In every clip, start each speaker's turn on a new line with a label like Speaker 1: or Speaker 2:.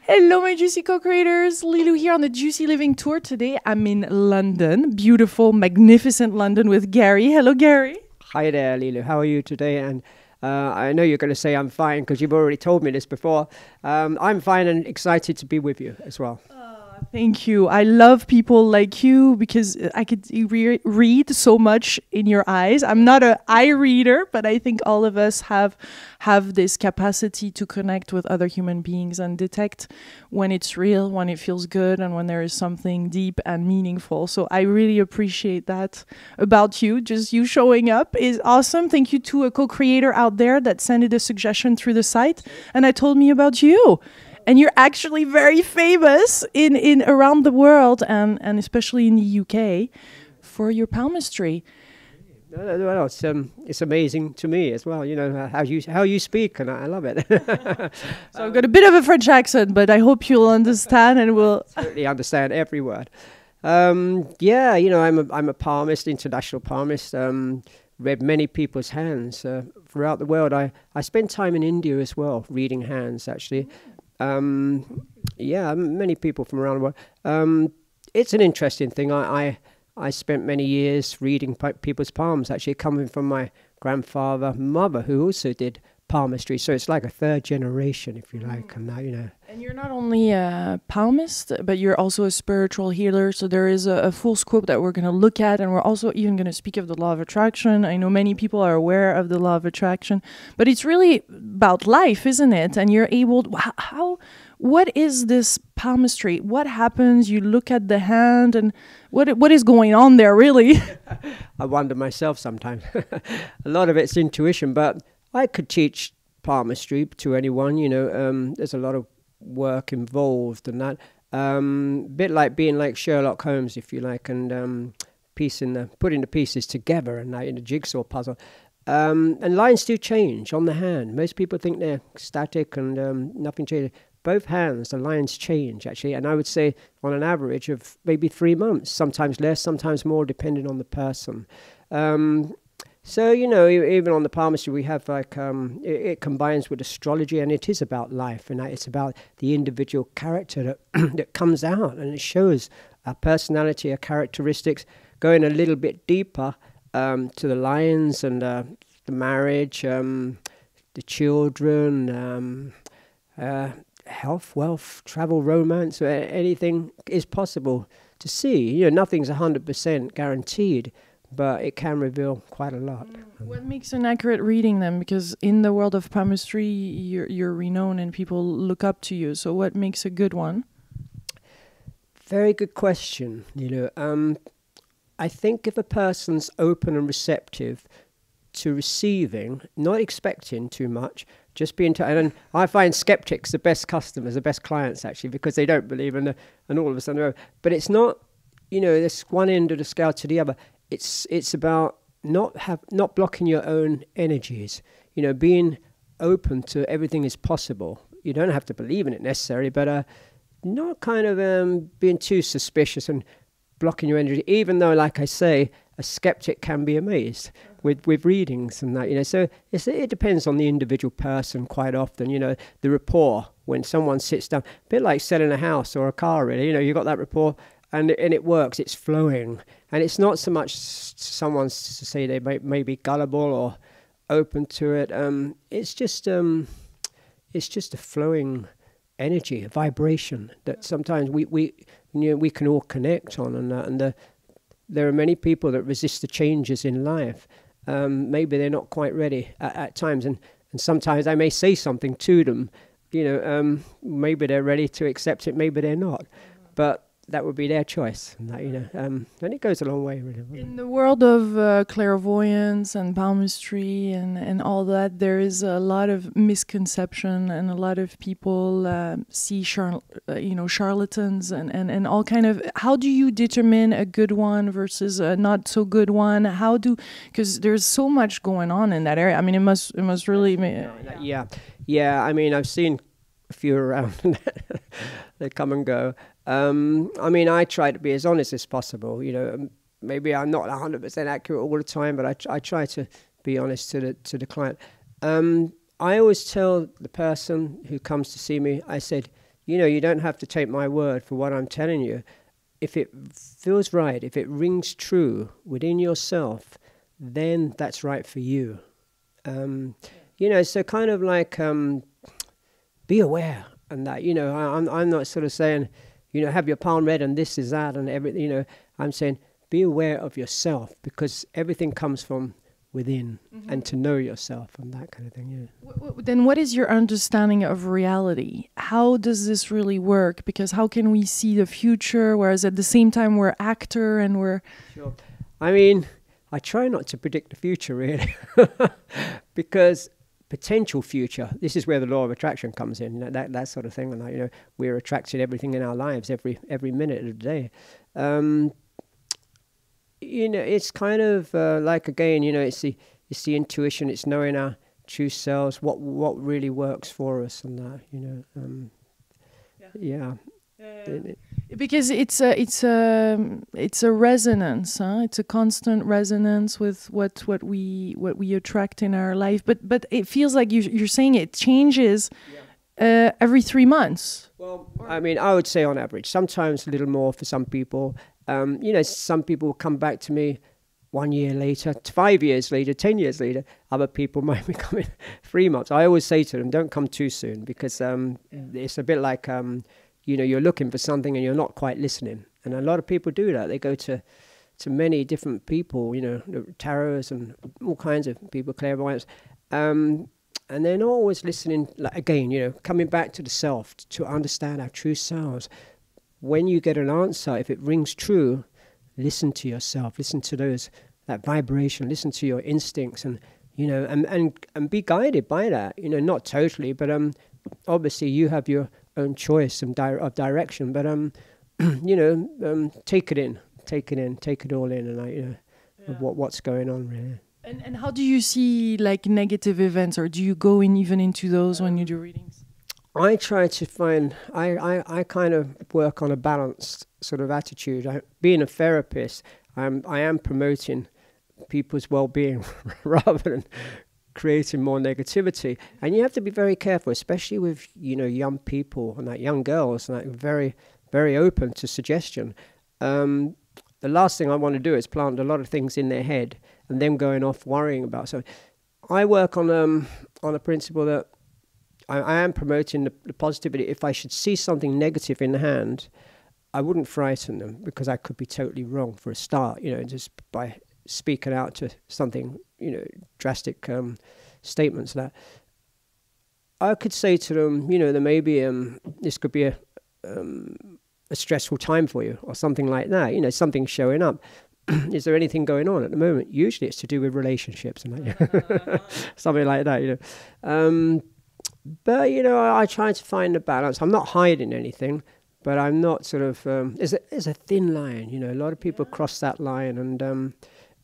Speaker 1: Hello, my Juicy co-creators. Lilou here on the Juicy Living Tour. Today, I'm in London. Beautiful, magnificent London with Gary. Hello, Gary.
Speaker 2: Hi there, Lilou. How are you today? And I know you're going to say I'm fine because you've already told me this before. I'm fine and excited to be with you as well.
Speaker 1: Thank you. I love people like you because I could read so much in your eyes. I'm not an eye reader, but I think all of us have this capacity to connect with other human beings and detect when it's real, when it feels good, and when there is something deep and meaningful. So I really appreciate that about you. Just you showing up is awesome. Thank you to a co-creator out there that sent a suggestion through the site, and I told me about you. And you're actually very famous in around the world and especially in the UK for your palmistry.
Speaker 2: Well, it's amazing to me as well. You know how you speak, and I love it.
Speaker 1: So I've got a bit of a French accent, but I hope you'll understand and will
Speaker 2: certainly understand every word. Yeah, you know I'm a palmist, international palmist. Read many people's hands throughout the world. I spend time in India as well, reading hands actually. Yeah, many people from around the world. It's an interesting thing. I spent many years reading people's palms, actually coming from my grandfather, mother, who also did palmistry. So it's like a third generation, if you like. And now, you know.
Speaker 1: And you're not only a palmist, but you're also a spiritual healer. So there is a full scope that we're going to look at. And we're also even going to speak of the law of attraction. I know many people are aware of the law of attraction, but it's really about life, isn't it? And you're able to, what is this palmistry? What happens? You look at the hand and what is going on there, really?
Speaker 2: I wonder myself sometimes. A lot of it's intuition, but I could teach palmistry to anyone, you know. There's a lot of work involved and that. Bit like being like Sherlock Holmes, if you like, and putting the pieces together and like in a jigsaw puzzle. And lines do change on the hand. Most people think they're static and nothing changes. Both hands, the lines change actually, and I would say on an average of maybe 3 months, sometimes less, sometimes more, depending on the person. So, you know, even on the palmistry, we have like, it combines with astrology, and it is about life, and it's about the individual character that, that comes out, and it shows our personality, our characteristics, going a little bit deeper to the lines and the marriage, the children, health, wealth, travel, romance, anything is possible to see. You know, nothing's 100% guaranteed, but it can reveal quite a lot.
Speaker 1: What makes an accurate reading then? Because in the world of palmistry, you're renowned and people look up to you. So what makes a good one?
Speaker 2: Very good question, you know. I think if a person's open and receptive to receiving, not expecting too much, just being and I find skeptics the best customers, the best clients actually, because they don't believe and all of a sudden, but it's not, you know, this one end of the scale to the other. It's about not blocking your own energies, you know, being open to everything is possible. You don't have to believe in it necessarily, but not kind of being too suspicious and blocking your energy, even though, like I say, a skeptic can be amazed with readings and that, you know. So it depends on the individual person quite often, you know, the rapport when someone sits down, a bit like selling a house or a car, really, you know, you got that rapport and it works, it's flowing. And it's not so much someone to say they may be gullible or open to it. It's just a flowing energy, a vibration that sometimes we can all connect on, and there are many people that resist the changes in life. Maybe they're not quite ready at times, and sometimes I may say something to them, you know, maybe they're ready to accept it, maybe they're not, but that would be their choice, and that, you know, and it goes a long way, really.
Speaker 1: In the world of clairvoyance and palmistry and all that, there is a lot of misconception, and a lot of people see charlatans and all kind of. How do you determine a good one versus a not so good one? Because there's so much going on in that area. I mean, it must really.
Speaker 2: Yeah. I mean, I've seen a few around. They come and go. I mean, I try to be as honest as possible. You know, maybe I'm not 100% accurate all the time, but I try to be honest to the client. I always tell the person who comes to see me, I said, you know, you don't have to take my word for what I'm telling you. If it feels right, if it rings true within yourself, then that's right for you. You know, so kind of like be aware, and that, you know, I'm not sort of saying, you know, have your palm read and this is that and everything. You know, I'm saying be aware of yourself, because everything comes from within, and to know yourself and that kind of thing. Yeah.
Speaker 1: Then what is your understanding of reality? How does this really work? Because how can we see the future, whereas at the same time we're actor and we're...
Speaker 2: Sure. I mean, I try not to predict the future, really, because potential future, this is where the law of attraction comes in, that sort of thing. And, you know, we're attracting everything in our lives every minute of the day. You know, it's kind of like, again, you know, it's the intuition, it's knowing our true selves, what really works for us, and that, you know, yeah.
Speaker 1: Because it's a resonance, huh? It's a constant resonance with what we attract in our life. But it feels like you're saying it changes every 3 months.
Speaker 2: Well, I mean, I would say on average, sometimes a little more for some people. You know, some people will come back to me 1 year later, 5 years later, 10 years later. Other people might be coming 3 months. I always say to them, don't come too soon, because it's a bit like, you know, you're looking for something and you're not quite listening. And a lot of people do that. They go to many different people, you know, tarots and all kinds of people, clairvoyants, and they're not always listening. Like, again, you know, coming back to the self, to understand our true selves. When you get an answer, if it rings true, listen to yourself, listen to that vibration, listen to your instincts, and, you know, and be guided by that. You know, not totally, but obviously you have your own choice of direction. But you know, take it all in, and you know, what's going on, really.
Speaker 1: And how do you see like negative events, or do you go even into those when you do readings?
Speaker 2: I try to find, I kind of work on a balanced sort of attitude. Being a therapist, I am promoting people's well-being rather than creating more negativity. And you have to be very careful, especially with, you know, young people and like young girls, and like very, very open to suggestion. The last thing I want to do is plant a lot of things in their head and them going off worrying about something. I work on a principle that I am promoting the positivity. If I should see something negative in the hand, I wouldn't frighten them, because I could be totally wrong for a start, you know, just by speaking out to something, you know, drastic statements like that. I could say to them, you know, there may be, this could be a stressful time for you, or something like that, you know, something showing up. Is there anything going on at the moment? Usually it's to do with relationships and like, something like that, you know. But, you know, I try to find a balance. I'm not hiding anything, but I'm not sort of... there's a thin line, you know. A lot of people cross that line,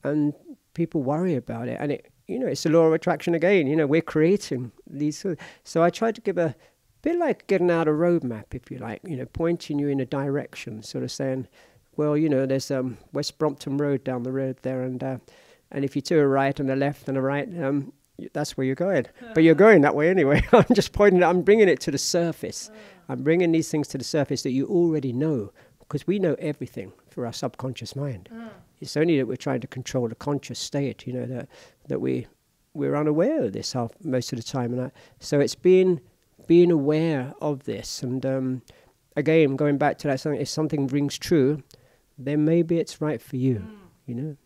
Speaker 2: and people worry about it. And, you know, it's the law of attraction again. You know, we're creating these... So I try to give a bit like getting out a roadmap, if you like, you know, pointing you in a direction, sort of saying, well, you know, there's West Brompton Road down the road there, and if you do a right and a left and a right... that's where you're going, but you're going that way anyway. I'm just pointing it, I'm bringing it to the surface. I'm bringing these things to the surface that you already know, because we know everything through our subconscious mind. It's only that we're trying to control the conscious state, you know, that we're unaware of this most of the time. And so it's being aware of this. And again, going back to that, if something rings true, then maybe it's right for you, you know.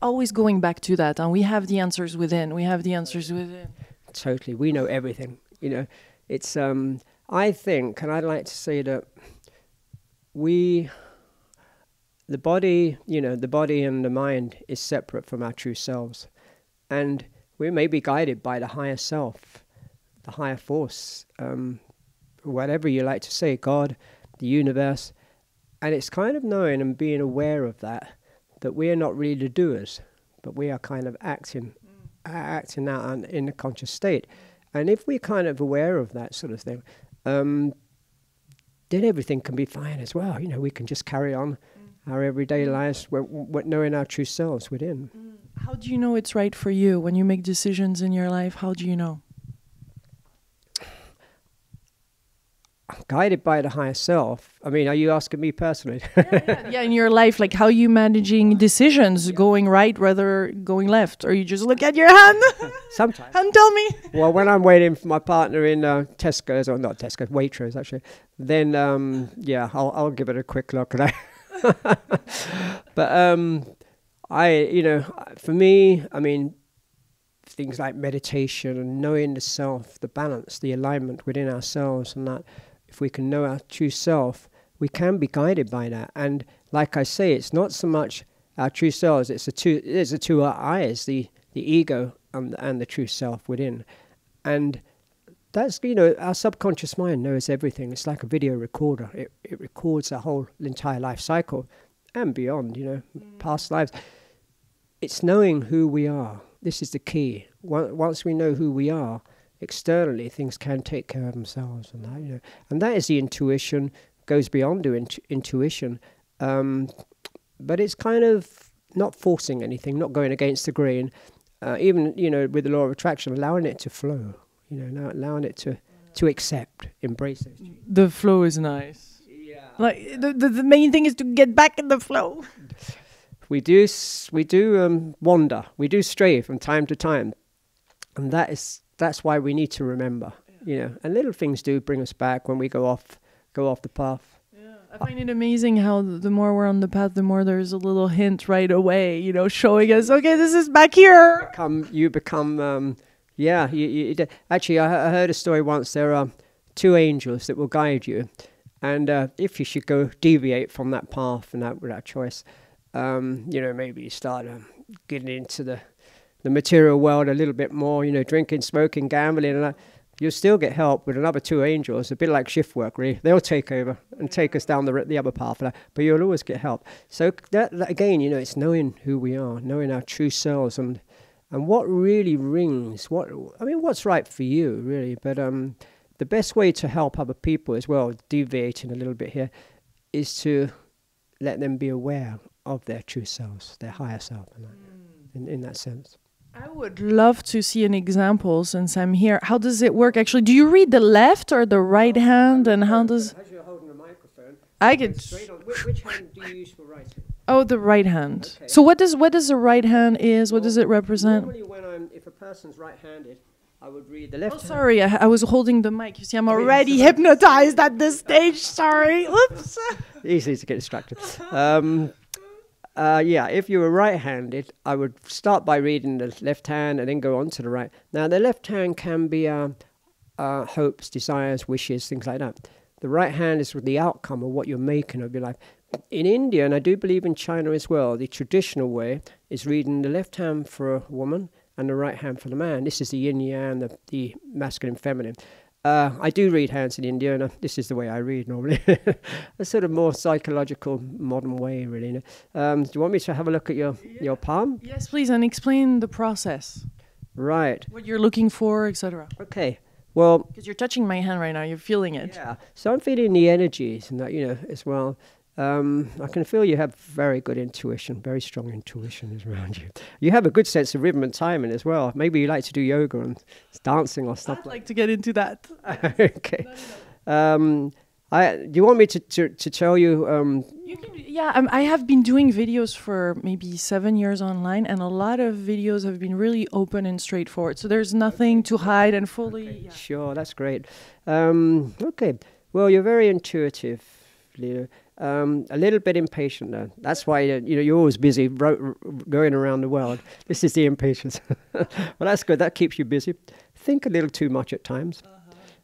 Speaker 1: Always going back to that, and we have the answers within. Totally,
Speaker 2: we know everything. You know, it's. I think, and I'd like to say that the body, you know, the body and the mind is separate from our true selves, and we may be guided by the higher self, the higher force, whatever you like to say, God, the universe, and it's kind of knowing and being aware of that we are not really the doers, but we are kind of acting out in the conscious state. And if we're kind of aware of that sort of thing, then everything can be fine as well. You know, we can just carry on our everyday lives, knowing our true selves within.
Speaker 1: How do you know it's right for you when you make decisions in your life? How do you know?
Speaker 2: guided by the higher self. I mean, are you asking me personally?
Speaker 1: Yeah, in your life, like how you managing decisions, going right rather going left, or you just look at your hand.
Speaker 2: Sometimes.
Speaker 1: And tell me.
Speaker 2: Well, when I'm waiting for my partner in Tesco's, or not Tesco's, Waitrose actually, then yeah, I'll give it a quick look at that. But for me, I mean, things like meditation and knowing the self, the balance, the alignment within ourselves, and that if we can know our true self, we can be guided by that. And like I say, it's not so much our true selves, it's the two eyes, the ego and the true self within. And that's, our subconscious mind knows everything. It's like a video recorder. It records our whole entire life cycle and beyond, past lives. It's knowing who we are. This is the key. Once we know who we are, externally things can take care of themselves, and that, and that is the intuition. Goes beyond intuition, but it's kind of not forcing anything, not going against the grain. Even with the law of attraction, allowing it to flow. Allowing it to accept, embrace it.
Speaker 1: The flow is nice. Yeah. Like the main thing is to get back in the flow.
Speaker 2: We do wander. We do stray from time to time, and that's why we need to remember. And little things do bring us back when we go off the path.
Speaker 1: Yeah, I find it amazing how the more we're on the path, the more there's a little hint right away. Showing us, okay, this is back here.
Speaker 2: You become. Actually, I heard a story once. There are two angels that will guide you, and if you should go deviate from that path and that without choice. Maybe you start getting into the material world a little bit more, drinking, smoking, gambling, and you'll still get help with another two angels, a bit like shift work, really. They'll take over and take us down the other path, but you'll always get help. So that again, it's knowing who we are, knowing our true selves, and what really rings, what's right for you, really. But the best way to help other people as well, deviating a little bit here, is to let them be aware of their true selves, their higher self, in that sense.
Speaker 1: I would love to see an example since I'm here. How does it work actually? Do you read the left or the right hand, and how does...
Speaker 2: As you're holding the microphone,
Speaker 1: I could...
Speaker 2: straight on. Which hand do you use for writing?
Speaker 1: Oh, the right hand.
Speaker 2: Okay.
Speaker 1: So what does the right hand is? What does it represent?
Speaker 2: Normally if a person's right-handed, I would read the left hand.
Speaker 1: Sorry, I was holding the mic. You see, I'm already hypnotized at this stage. Sorry. Oops.
Speaker 2: Easy to get distracted. If you were right-handed, I would start by reading the left hand and then go on to the right. Now, the left hand can be hopes, desires, wishes, things like that. The right hand is with the outcome of what you're making of your life. In India, and I do believe in China as well, the traditional way is reading the left hand for a woman and the right hand for the man. This is the yin-yang, the masculine, feminine. I do read hands in India, and this is the way I read normally. A sort of more psychological, modern way, really. Do you want me to have a look at your palm?
Speaker 1: Yes, please, and explain the process.
Speaker 2: Right.
Speaker 1: What you're looking for, etc.
Speaker 2: Okay. Well,
Speaker 1: because you're touching my hand right now, you're feeling it.
Speaker 2: Yeah. So I'm feeling the energies and that, as well. I can feel you have very good intuition, very strong intuition around you. You have a good sense of rhythm and timing as well. Maybe you like to do yoga and dancing or stuff.
Speaker 1: I'd like to get into that.
Speaker 2: Okay. Do you want me to tell you?
Speaker 1: You can, I have been doing videos for maybe 7 years online, and a lot of videos have been really open and straightforward. So there's nothing to hide and fully...
Speaker 2: Okay. Yeah. Sure, that's great. Okay. Well, you're very intuitive, Lilou. A little bit impatient though. That's why you're always busy going around the world. This is the impatience. Well, that's good. That keeps you busy. Think a little too much at times.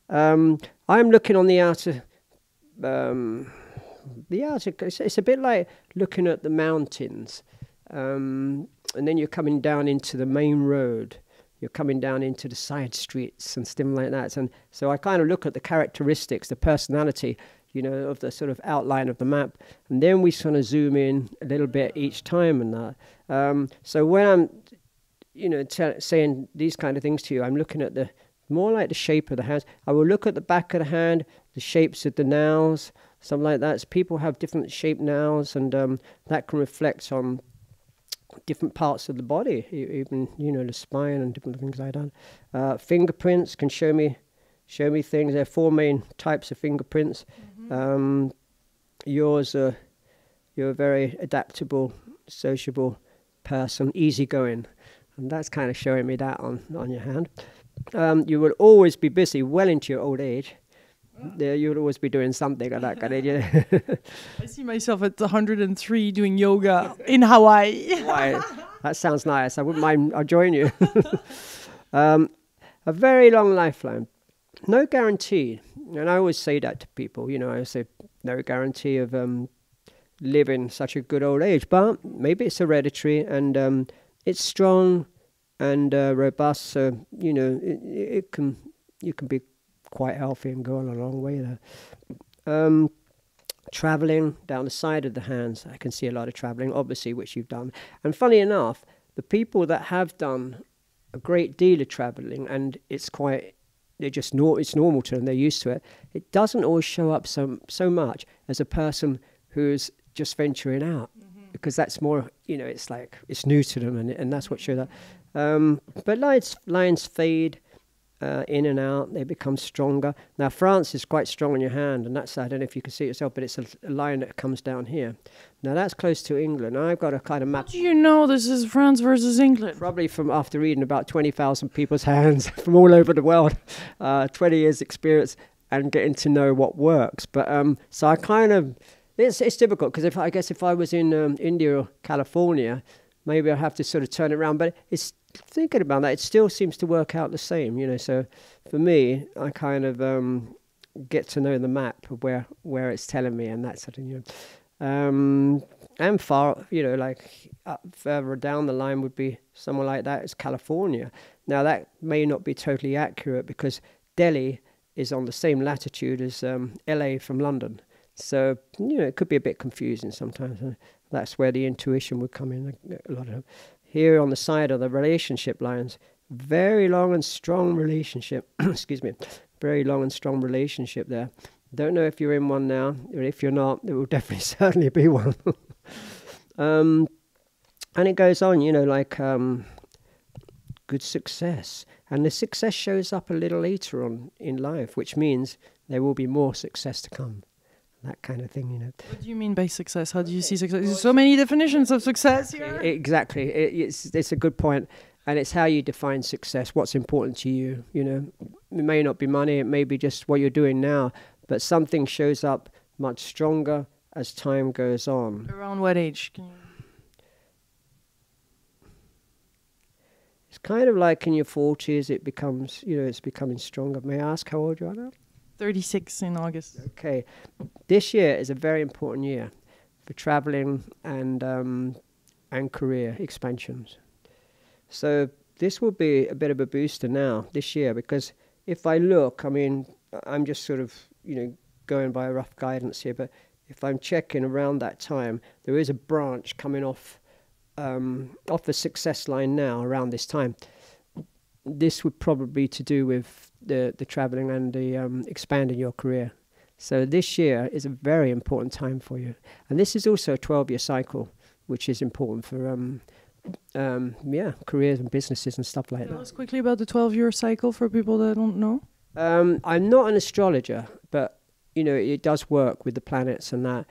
Speaker 2: I'm looking on the outer. It's a bit like looking at the mountains, and then you're coming down into the main road. You're coming down into the side streets and stuff like that. And so I kind of look at the characteristics, the personality, of the sort of outline of the map. And then we sort of zoom in a little bit each time and that. So when I'm, saying these kind of things to you, I'm looking at more like the shape of the hands. I will look at the back of the hand, the shapes of the nails, something like that. So people have different shaped nails, and that can reflect on different parts of the body, even, the spine and different things like that. Fingerprints can show me show me things. There are 4 main types of fingerprints. Yours are, you're a very adaptable, sociable person, easygoing, and that's kind of showing me that on your hand. You will always be busy well into your old age. There, you'll always be doing something like that kind of.
Speaker 1: I see myself at 103 doing yoga in Hawaii.
Speaker 2: Right. That sounds nice. I wouldn't mind. I'll join you. A very long lifeline. No guarantee. And I always say that to people. You know, I say no guarantee of living such a good old age. But maybe it's hereditary and it's strong and robust. So, you know, you can be quite healthy and go on a long way there. Traveling down the side of the hands, I can see a lot of traveling, obviously, which you've done. And funny enough, the people that have done a great deal of traveling, and it's just it's normal to them, they're used to it, it doesn't always show up so much as a person who's just venturing out, because that's more, you know, it's like it's new to them, and that's what shows up. But lines fade in and out, they become stronger. Now France is quite strong on your hand, and that's, I don't know if you can see it yourself, but it's a line that comes down here. Now that's close to England. I've got a kind of map.
Speaker 1: How do you know this is France versus England?
Speaker 2: Probably from after reading about 20,000 people's hands from all over the world, 20 years experience, and getting to know what works. But so I kind of, it's difficult, because if I was in India or California, maybe I have to sort of turn it around. But it's thinking about that, it still seems to work out the same, you know. So for me, I kind of get to know the map of where it's telling me, and that sort of, you know. And far, you know, like further down the line would be someone like that is California. Now that may not be totally accurate, because Delhi is on the same latitude as LA from London. So, you know, it could be a bit confusing sometimes. That's where the intuition would come in a lot of. Here on the side of the relationship lines, very long and strong relationship. Excuse me, very long and strong relationship there. Don't know if you're in one now, or if you're not, there will definitely certainly be one. And it goes on, you know, like good success. And the success shows up a little later on in life, which means there will be more success to come. That kind of thing, you know.
Speaker 1: What do you mean by success? How do you see success? There's so many definitions of success here.
Speaker 2: Exactly. It's a good point. And it's how you define success, what's important to you, you know. It may not be money, it may be just what you're doing now, but something shows up much stronger as time goes on.
Speaker 1: Around what age?
Speaker 2: It's kind of like in your 40s, it becomes, you know, it's becoming stronger. May I ask how old you are now?
Speaker 1: 36 in August.
Speaker 2: Okay. This year is a very important year for traveling and career expansions. So this will be a bit of a booster now this year, because if I look, I mean, I'm just sort of, you know, going by rough guidance here, but if I'm checking around that time, there is a branch coming off the success line now around this time. This would probably be to do with the traveling and the expanding your career. So this year is a very important time for you. And this is also a 12-year cycle, which is important for careers and businesses and stuff like that.
Speaker 1: Tell us quickly about the 12-year cycle for people that don't know.
Speaker 2: I'm not an astrologer, but you know, it does work with the planets and that.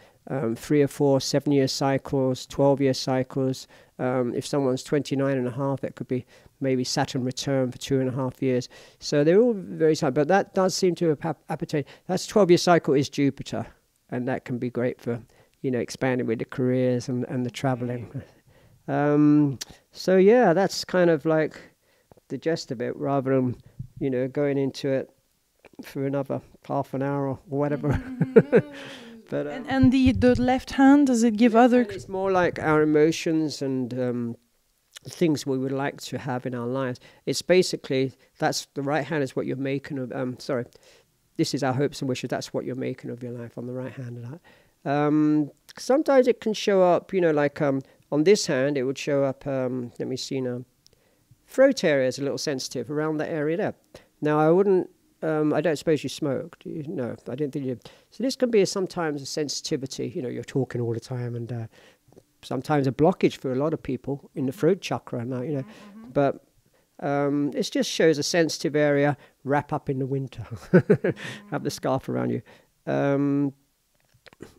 Speaker 2: 3 or 4 7-year cycles, 12-year cycles. If someone's 29 and a half, it could be maybe Saturn return for 2.5 years. So they're all very similar, but that does seem to have appertain. That's 12-year cycle is Jupiter, and that can be great for, you know, expanding with the careers and the traveling. So yeah, that's kind of like the gist of it, rather than, you know, going into it for another half an hour or whatever. But,
Speaker 1: and the left hand, does it give other...
Speaker 2: It's more like our emotions and things we would like to have in our lives. It's basically, that's the right hand is what you're making of... this is our hopes and wishes. That's what you're making of your life on the right hand of that. Sometimes it can show up, you know, like on this hand, it would show up, let me see now. Throat area is a little sensitive around that area there. Now, I wouldn't... I don't suppose you smoke, do you? No, I didn't think you did. So this can be sometimes a sensitivity. You know, you're talking all the time, and sometimes a blockage for a lot of people in the throat chakra and that, you know. But it just shows a sensitive area wrap up in the winter. Have the scarf around you.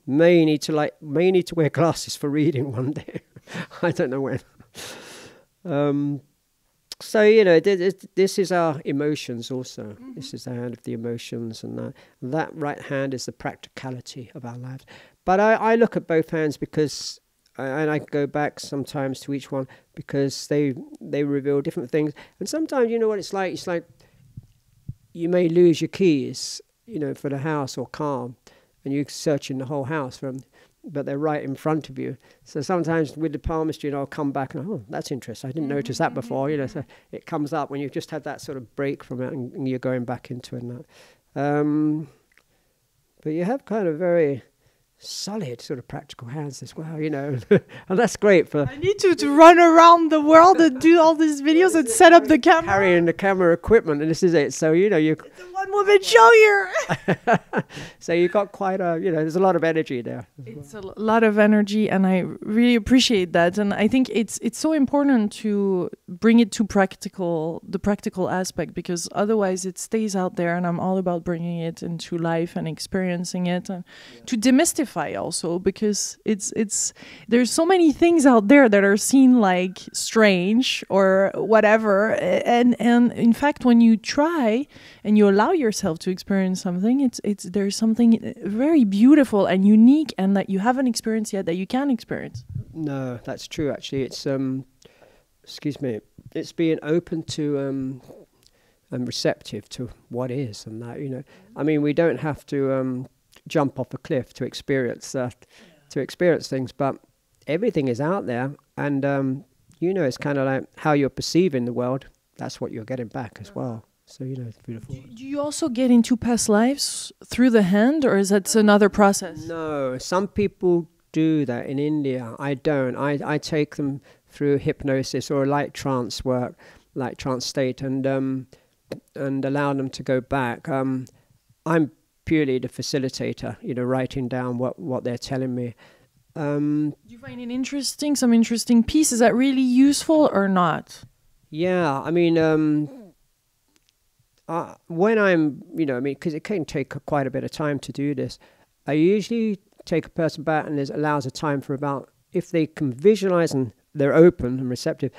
Speaker 2: May need to wear glasses for reading one day. I don't know when. So, you know, this is our emotions also. This is the hand of the emotions, and that right hand is the practicality of our lives. But I look at both hands because, and I go back sometimes to each one because they reveal different things. And sometimes, you know what it's like? It's like you may lose your keys, you know, for the house or car, and you're searching the whole house for them, but they're right in front of you. So sometimes with the palmistry, I'll come back and, oh, that's interesting. I didn't notice that before, you know. So it comes up when you've just had that sort of break from it, and you're going back into it. But you have kind of very solid sort of practical hands as well, you know. And that's great for...
Speaker 1: I need to run around the world and do all these videos and set up the camera.
Speaker 2: Carrying the camera equipment, and this is it. So, you know, you...
Speaker 1: It's a one-woman show here.
Speaker 2: So you got quite a, you know, there's a lot of energy there.
Speaker 1: It's a lot of energy, and I really appreciate that. And I think it's so important to bring it to the practical aspect, because otherwise it stays out there, and I'm all about bringing it into life and experiencing it, and to demystify also, because there's so many things out there that are seen like strange or whatever, and in fact when you try and you allow yourself to experience something, there's something very beautiful and unique, and that you haven't experienced yet that you can experience.
Speaker 2: No, that's true. Actually, it's excuse me, it's being open to and receptive to what is, and that, you know, I mean, we don't have to jump off a cliff to experience things, but everything is out there, and you know, it's kind of like how you're perceiving the world. That's what you're getting back as well. So, you know, it's beautiful.
Speaker 1: Do you also get into past lives through the hand, or is that another process?
Speaker 2: No, some people do that in India. I don't. I take them through hypnosis or light trance work, light trance state, and allow them to go back. I'm purely the facilitator, you know, writing down what they're telling me.
Speaker 1: Do you find it interesting, some interesting piece? Is that really useful or not? Yeah,
Speaker 2: I mean, when I'm, you know, I mean, because it can take quite a bit of time to do this, I usually take a person back, and it allows a time for about, if they can visualize and they're open and receptive,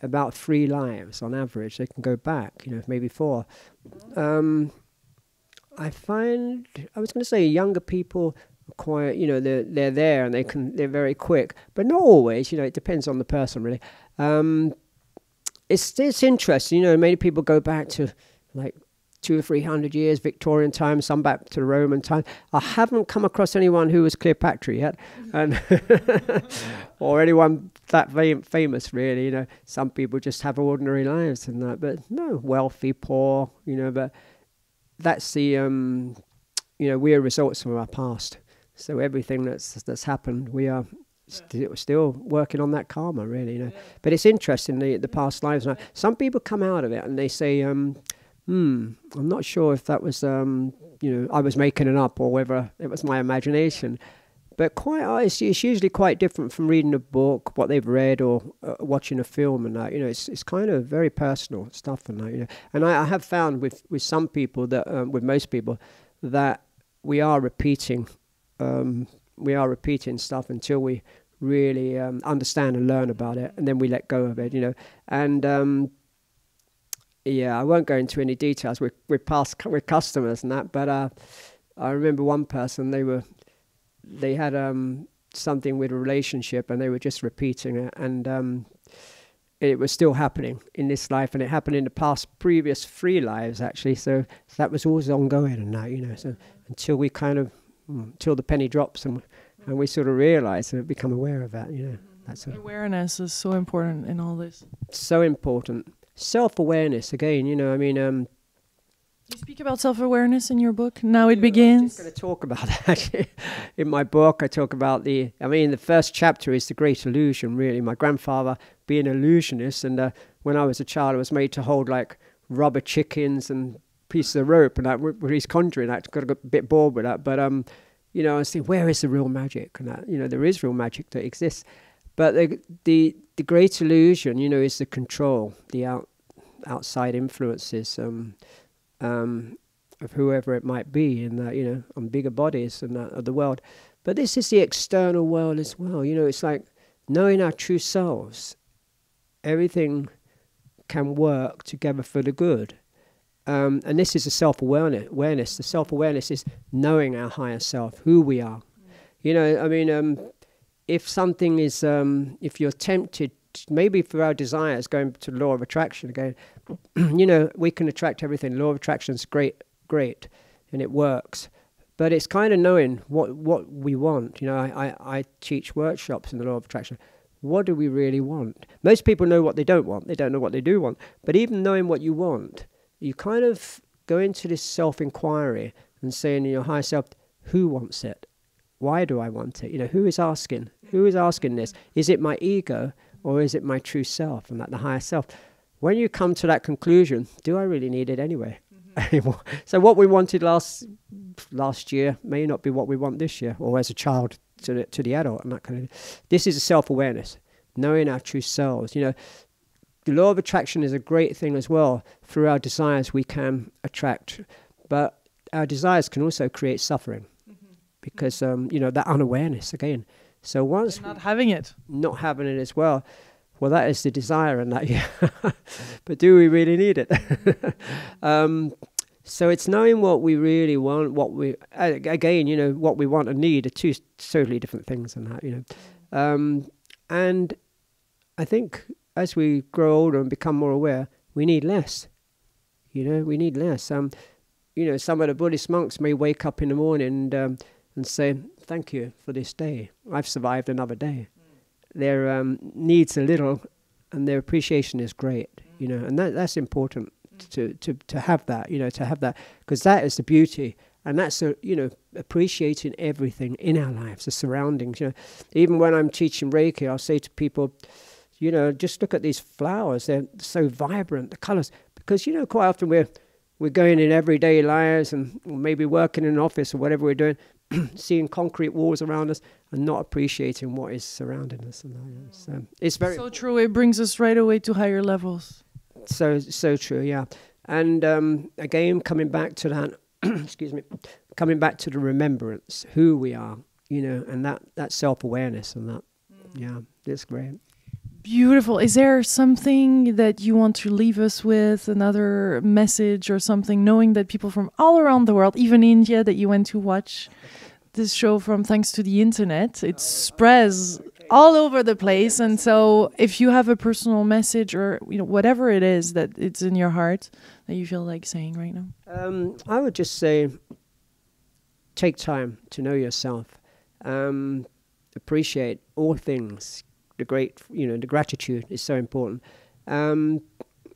Speaker 2: about 3 lives on average. They can go back, you know, maybe 4. I find, I was going to say, younger people are quite, you know, they're there, and they're very quick, but not always, you know, it depends on the person really. It's interesting, you know, many people go back to like 200 or 300 years, Victorian times, some back to the Roman time. I haven't come across anyone who was Cleopatra yet, and or anyone that famous really, you know. Some people just have ordinary lives and that, but no, wealthy, poor, you know, but that's the, you know, we are results from our past. So everything that's happened, we are still working on that karma, really, you know. But it's interesting, the past lives. Some people come out of it and they say, I'm not sure if that was, you know, I was making it up or whether it was my imagination. But it's usually quite different from reading a book, what they've read, or watching a film and that. You know, it's kind of very personal stuff and that. You know, and I have found with some people that, with most people, that we are repeating stuff until we really understand and learn about it, and then we let go of it. You know, and yeah, I won't go into any details with customers and that. But I remember one person, they had something with a relationship, and they were just repeating it, and it was still happening in this life, and it happened in the previous 3 lives actually. So that was always ongoing and that, you know. So until we until the penny drops and we sort of realize and become aware of that, you know. That's
Speaker 1: awareness is so important in all this.
Speaker 2: So important. Self-awareness again, you know. I mean,
Speaker 1: you speak about self-awareness in your book, Now It Begins.
Speaker 2: I'm just going to talk about that. In my book, I talk about the first chapter is the great illusion, really. My grandfather being an illusionist, and when I was a child, I was made to hold like rubber chickens and pieces of rope, and that when he's conjuring, I got a bit bored with that. But you know, I was thinking, where is the real magic? And that, you know, there is real magic that exists, but the great illusion, you know, is the control, the outside influences. of whoever it might be in that, on bigger bodies and that of the world. But this is the external world as well. It's like knowing our true selves. Everything can work together for the good. And this is a self-awareness. The self-awareness is knowing our higher self, who we are. If something is, if you're tempted, maybe for our desires, going to the law of attraction again, we can attract everything. Law of attraction is great, and it works. But it's kind of knowing what we want. I teach workshops in the law of attraction. What do we really want? Most people know what they don't want. They don't know what they do want. But even knowing what you want, you kind of go into this self-inquiry and saying in your higher self, who wants it? Why do I want it? Who is asking? Who is asking this? Is it my ego or is it my true self and the higher self? When you come to that conclusion, do I really need it anyway? So what we wanted last year may not be what we want this year, or as a child to the adult and that kind of. This is a self-awareness, knowing our true selves. The law of attraction is a great thing as well. Through our desires, we can attract, but our desires can also create suffering because that unawareness again. So once
Speaker 1: not having it
Speaker 2: as well. Well, that is the desire, and that, yeah. But do we really need it? So it's knowing what we really want, what we want and need are two totally different things, and that, and I think as we grow older and become more aware, we need less. We need less. Some of the Buddhist monks may wake up in the morning and say, "Thank you for this day. I've survived another day." Their needs are little, and their appreciation is great. And that's important to have that. To have that, because that is the beauty, and that's appreciating everything in our lives, the surroundings. Even when I'm teaching Reiki, I'll say to people, just look at these flowers. They're so vibrant, the colours, because quite often we're going in everyday lives and maybe working in an office or whatever we're doing, seeing concrete walls around us and not appreciating what is surrounding us. And so it's very
Speaker 1: so true. It brings us right away to higher levels. So true, yeah. And again, coming back to that, coming back to the remembrance, who we are, and that self-awareness and that, yeah, it's great. Beautiful. Is there something that you want to leave us with, another message or something, knowing that people from all around the world, even India, that you went to watch this show from, thanks to the internet, it spreads all over the place. And so if you have a personal message or whatever it is that it's in your heart that you feel like saying right now.
Speaker 2: I would just say, take time to know yourself. Appreciate all things. The gratitude is so important. And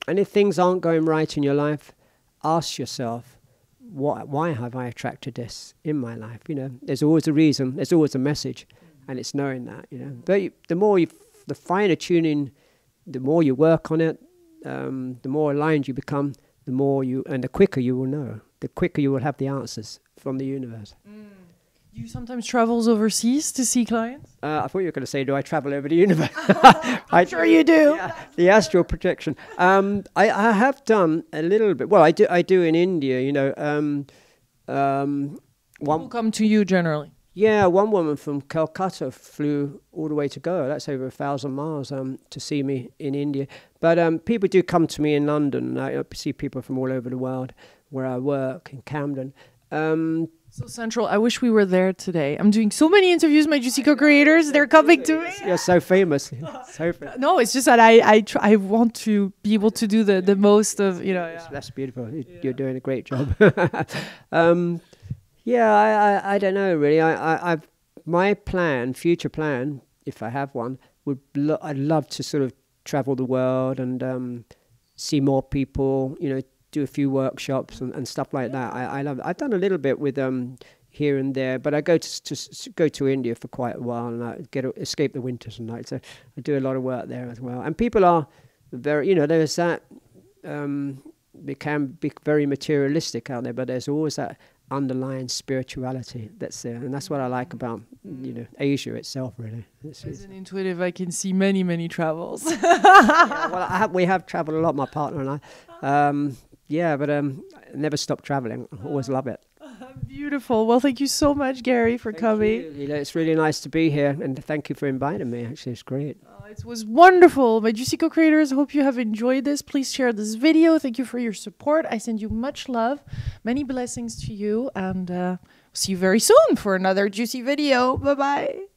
Speaker 2: if things aren't going right in your life, ask yourself, why have I attracted this in my life? There's always a reason, there's always a message, and it's knowing that, But the finer tuning, the more you work on it, the more aligned you become, the quicker you will know, the quicker you will have the answers from the universe.
Speaker 1: You sometimes travels overseas to see clients?
Speaker 2: I thought you were going to say, do I travel over the universe?
Speaker 1: I'm sure you do.
Speaker 2: Yeah, the astral projection. I have done a little bit. Well, I do in India,
Speaker 1: People come to you generally.
Speaker 2: Yeah, one woman from Calcutta flew all the way to Goa. That's over 1,000 miles to see me in India. But people do come to me in London. I see people from all over the world where I work, in Camden.
Speaker 1: So central. I wish we were there today. I'm doing so many interviews. My Juicy Co-creators, they're coming to me.
Speaker 2: You're so famous.
Speaker 1: No, it's just that I want to be able to do the most of Yeah.
Speaker 2: That's beautiful. You're doing a great job. I don't know really. My future plan, if I have one, I'd love to sort of travel the world and see more people. Do a few workshops and stuff like that. I love it. I've done a little bit with here and there, but I go to India for quite a while and I escape the winters and night. So I do a lot of work there as well. And people are very, there's that. They can be very materialistic out there, but there's always that underlying spirituality that's there, and that's what I like about Asia itself. Really,
Speaker 1: as an intuitive, I can see many travels.
Speaker 2: Well, we have travelled a lot, my partner and I. Yeah, but I never stop traveling. I always love it.
Speaker 1: Beautiful. Well, thank you so much, Gary, for coming.
Speaker 2: You. It's really nice to be here, and thank you for inviting me. Actually, it's great.
Speaker 1: It was wonderful. My Juicy co-creators, hope you have enjoyed this. Please share this video. Thank you for your support. I send you much love. Many blessings to you, and see you very soon for another juicy video. Bye-bye.